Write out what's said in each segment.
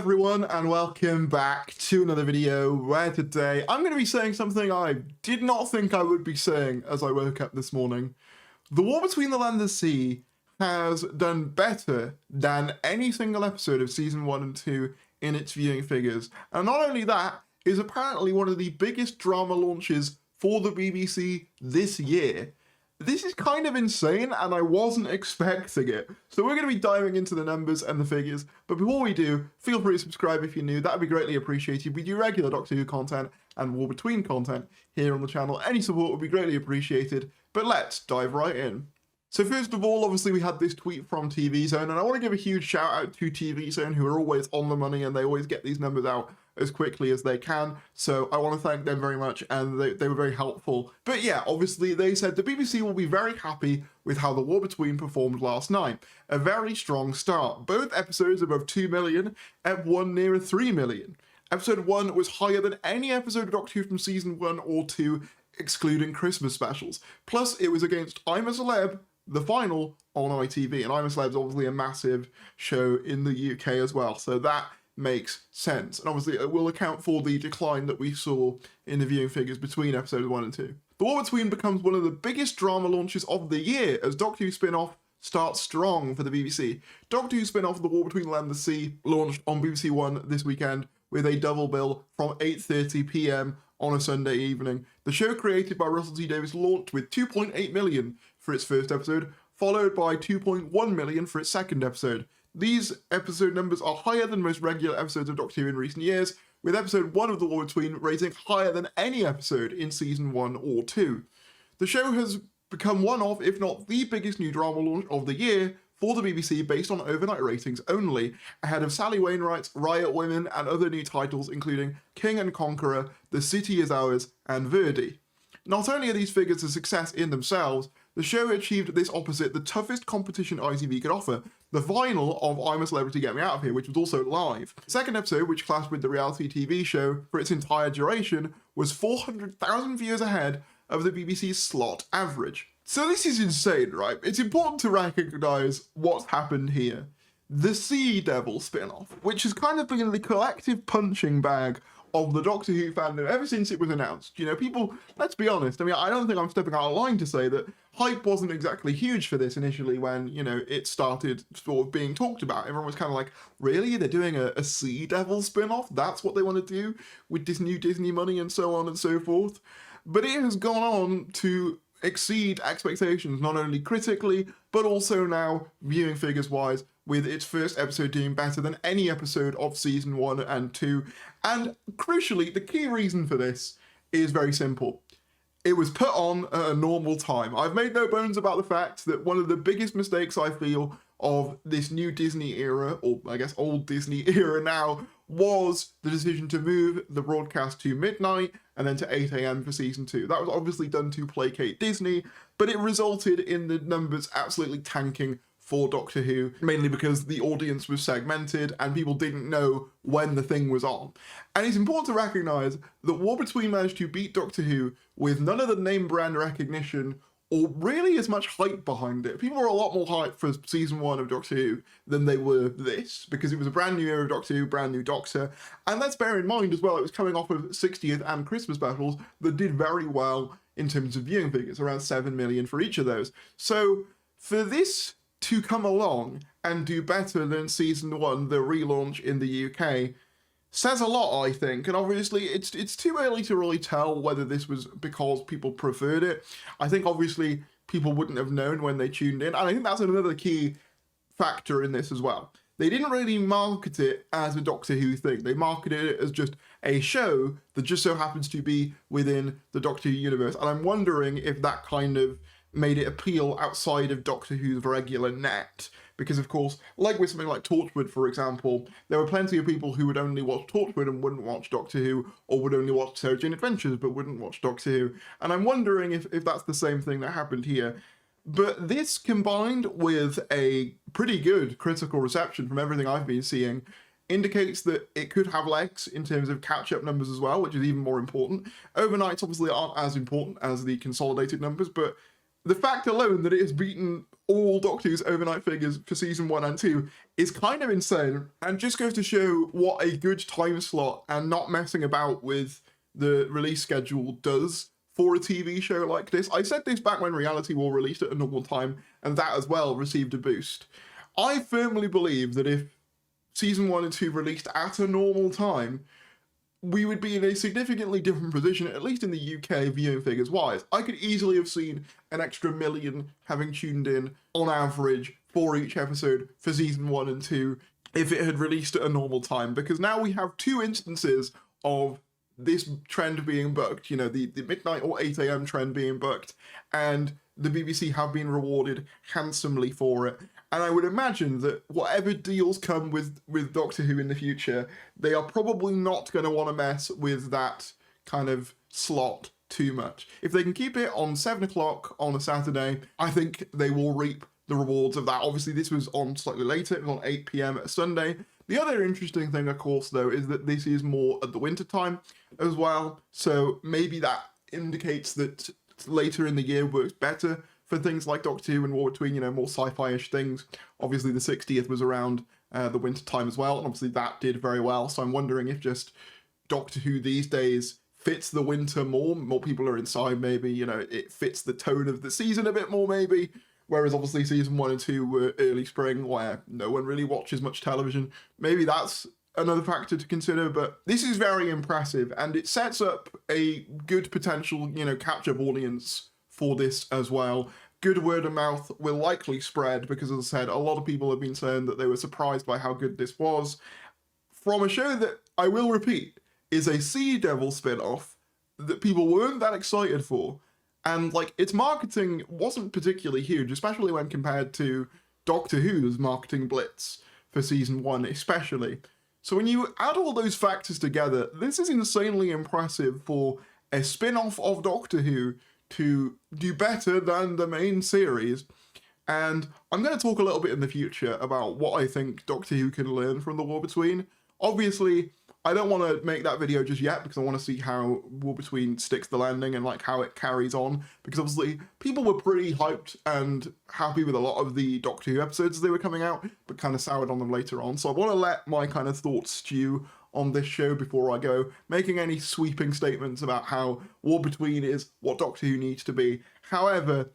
everyone, and welcome back to another video where today I'm going to be saying something I did not think I would be saying as I woke up this morning. The War Between the Land and the Sea has done better than any single episode of Season 1 and 2 in its viewing figures. And not only that, is apparently one of the biggest drama launches for the BBC this year. This is kind of insane, and I wasn't expecting it. So we're going to be diving into the numbers and the figures, but before we do, feel free to subscribe if you're new. That would be greatly appreciated. We do regular Doctor Who content and War Between content here on the channel. Any support would be greatly appreciated, but let's dive right in. So first of all, obviously we had this tweet from TV Zone, and I want to give a huge shout out to TV Zone, who are always on the money and they always get these numbers out as quickly as they can. So I want to thank them very much, and they were very helpful. But yeah, obviously they said the BBC will be very happy with how The War Between performed last night. A very strong start. Both episodes above 2 million, Ep 1 nearer 3 million. Episode 1 was higher than any episode of Doctor Who from Season 1 or 2, excluding Christmas specials. Plus, it was against I'm a Celeb, the final, on ITV, and I'm a Celeb is obviously a massive show in the UK as well, so that makes sense. And obviously it will account for the decline that we saw in the viewing figures between episodes 1 and 2. The War Between becomes one of the biggest drama launches of the year as Doctor Who spin-off starts strong for the BBC. Doctor Who spin-off The War Between the Land and the Sea launched on BBC One this weekend with a double bill from 8:30 p.m. on a Sunday evening. The show, created by Russell T Davies, launched with 2.8 million for its first episode, followed by 2.1 million for its second episode. These episode numbers are higher than most regular episodes of Doctor Who in recent years, with episode 1 of The War Between rating higher than any episode in season 1 or 2. The show has become one of, if not the biggest new drama launch of the year for the BBC based on overnight ratings only, ahead of Sally Wainwright's Riot Women and other new titles including King and Conqueror, The City Is Ours, and Verdi. Not only are these figures a success in themselves, the show achieved this opposite the toughest competition ITV could offer, the final of I'm a Celebrity, Get Me Out of Here, which was also live. The second episode, which clashed with the reality TV show for its entire duration, was 400,000 viewers ahead of the BBC's slot average. So this is insane, right? It's important to recognise what's happened here. The Sea Devil spin-off, which has kind of been the collective punching bag of the Doctor Who fandom ever since it was announced. You know, people, let's be honest, I mean, I don't think I'm stepping out of line to say that hype wasn't exactly huge for this initially when, you know, it started sort of being talked about. Everyone was kind of like, really? They're doing a Sea Devil spin-off? That's what they want to do with this new Disney money and so on and so forth? But it has gone on to exceed expectations, not only critically, but also now viewing figures wise, with its first episode doing better than any episode of season 1 and 2. And crucially, the key reason for this is very simple. It was put on at a normal time. I've made no bones about the fact that one of the biggest mistakes I feel of this new Disney era, or I guess old Disney era now, was the decision to move the broadcast to midnight and then to 8 AM for season 2. That was obviously done to placate Disney, but it resulted in the numbers absolutely tanking for Doctor Who, mainly because the audience was segmented and people didn't know when the thing was on. And it's important to recognise that War Between managed to beat Doctor Who with none of the name brand recognition or really as much hype behind it. People were a lot more hyped for season 1 of Doctor Who than they were this, because it was a brand new era of Doctor Who, brand new Doctor. And let's bear in mind as well, it was coming off of 60th and Christmas specials that did very well in terms of viewing figures, around 7 million for each of those. So for this to come along and do better than season 1, the relaunch in the UK, says a lot, I think. And obviously it's too early to really tell whether this was because people preferred it. I think obviously people wouldn't have known when they tuned in, and I think that's another key factor in this as well. They didn't really market it as a Doctor Who thing. They marketed it as just a show that just so happens to be within the Doctor Who universe, and I'm wondering if that kind of made it appeal outside of Doctor Who's regular net. Because of course, like with something like Torchwood, for example, there were plenty of people who would only watch Torchwood and wouldn't watch Doctor Who, or would only watch Sarah Jane Adventures but wouldn't watch Doctor Who. And I'm wondering if that's the same thing that happened here. But this, combined with a pretty good critical reception from everything I've been seeing, indicates that it could have legs in terms of catch-up numbers as well, which is even more important. Overnights obviously aren't as important as the consolidated numbers, but the fact alone that it has beaten all Doctor Who's overnight figures for season 1 and 2 is kind of insane, and just goes to show what a good time slot and not messing about with the release schedule does for a TV show like this. I said this back when Reality War released at a normal time, and that as well received a boost. I firmly believe that if season 1 and 2 released at a normal time, we would be in a significantly different position, at least in the UK viewing figures wise. I could easily have seen an extra million having tuned in on average for each episode for season 1 and 2 if it had released at a normal time, because now we have 2 instances of this trend being booked, you know, the midnight or 8 AM trend being booked, and the BBC have been rewarded handsomely for it. And I would imagine that whatever deals come with Doctor Who in the future, they are probably not going to want to mess with that kind of slot too much. If they can keep it on 7 o'clock on a Saturday, I think they will reap the rewards of that. Obviously, this was on slightly later, it was on 8 PM at Sunday. The other interesting thing, of course, though, is that this is more at the winter time as well. So maybe that indicates that later in the year works better for things like Doctor Who and War Between, you know, more sci-fi-ish things. Obviously, the 60th was around the winter time as well, and obviously that did very well. So I'm wondering if just Doctor Who these days fits the winter more. More people are inside, maybe, you know, it fits the tone of the season a bit more, maybe. Whereas obviously season 1 and 2 were early spring, where no one really watches much television. Maybe that's another factor to consider, but this is very impressive, and it sets up a good potential, you know, catch-up audience for this as well. Good word of mouth will likely spread, because as I said, a lot of people have been saying that they were surprised by how good this was. From a show that, I will repeat, is a Sea Devil spin-off that people weren't that excited for. And, like, its marketing wasn't particularly huge, especially when compared to Doctor Who's marketing blitz for season 1 especially. So when you add all those factors together, this is insanely impressive for a spin-off of Doctor Who to do better than the main series. And I'm going to talk a little bit in the future about what I think Doctor Who can learn from the War Between. Obviously, I don't want to make that video just yet, because I want to see how War Between sticks the landing and like how it carries on, because obviously people were pretty hyped and happy with a lot of the Doctor Who episodes as they were coming out, but kind of soured on them later on. So I want to let my kind of thoughts stew on this show before I go making any sweeping statements about how War Between is what Doctor Who needs to be. However,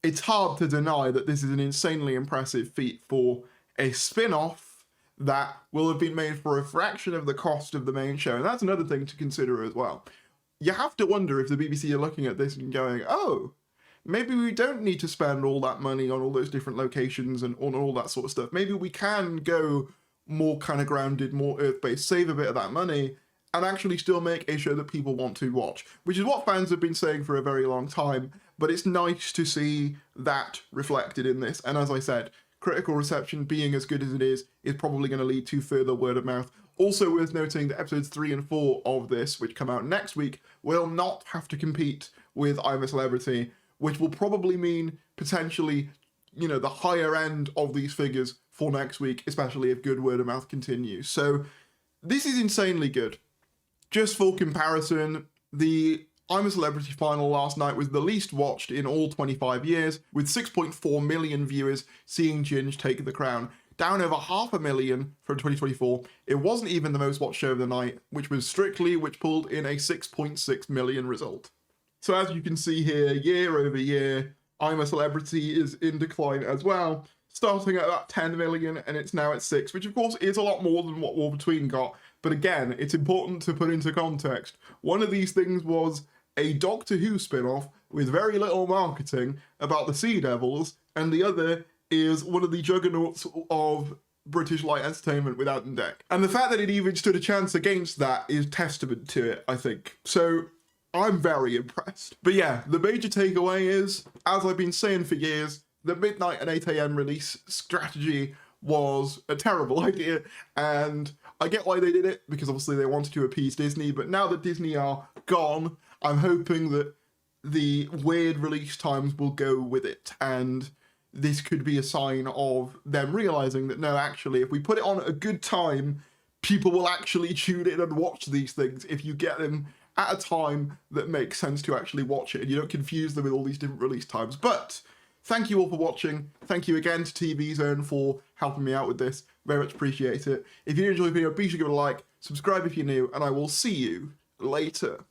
it's hard to deny that this is an insanely impressive feat for a spin-off that will have been made for a fraction of the cost of the main show. And that's another thing to consider as well. You have to wonder if the BBC are looking at this and going, oh, maybe we don't need to spend all that money on all those different locations and on all that sort of stuff. Maybe we can go more kind of grounded, more Earth-based, save a bit of that money, and actually still make a show that people want to watch, which is what fans have been saying for a very long time. But it's nice to see that reflected in this. And as I said, critical reception being as good as it is probably going to lead to further word of mouth. Also worth noting that episodes 3 and 4 of this, which come out next week, will not have to compete with I'm a Celebrity, which will probably mean potentially, you know, the higher end of these figures for next week, especially if good word of mouth continues. So this is insanely good. Just for comparison, the I'm a Celebrity final last night was the least watched in all 25 years, with 6.4 million viewers seeing Ginge take the crown, down over 500,000 from 2024. It wasn't even the most watched show of the night, which was Strictly, which pulled in a 6.6 million result. So as you can see here, year over year, I'm a Celebrity is in decline as well, starting at about 10 million, and it's now at 6, which of course is a lot more than what War Between got. But again, it's important to put into context. One of these things was a Doctor Who spin-off with very little marketing about the Sea Devils, and the other is one of the juggernauts of British light entertainment with Ant and Dec. And the fact that it even stood a chance against that is testament to it, I think. So I'm very impressed. But yeah, the major takeaway is, as I've been saying for years, the midnight and 8 AM release strategy was a terrible idea, and I get why they did it, because obviously they wanted to appease Disney, but now that Disney are gone, I'm hoping that the weird release times will go with it, and this could be a sign of them realizing that no, actually, if we put it on at a good time, people will actually tune in and watch these things if you get them at a time that makes sense to actually watch it, and you don't confuse them with all these different release times. But thank you all for watching. Thank you again to TV Zone for helping me out with this. Very much appreciate it. If you enjoyed the video, be sure to give it a like, subscribe if you're new, and I will see you later.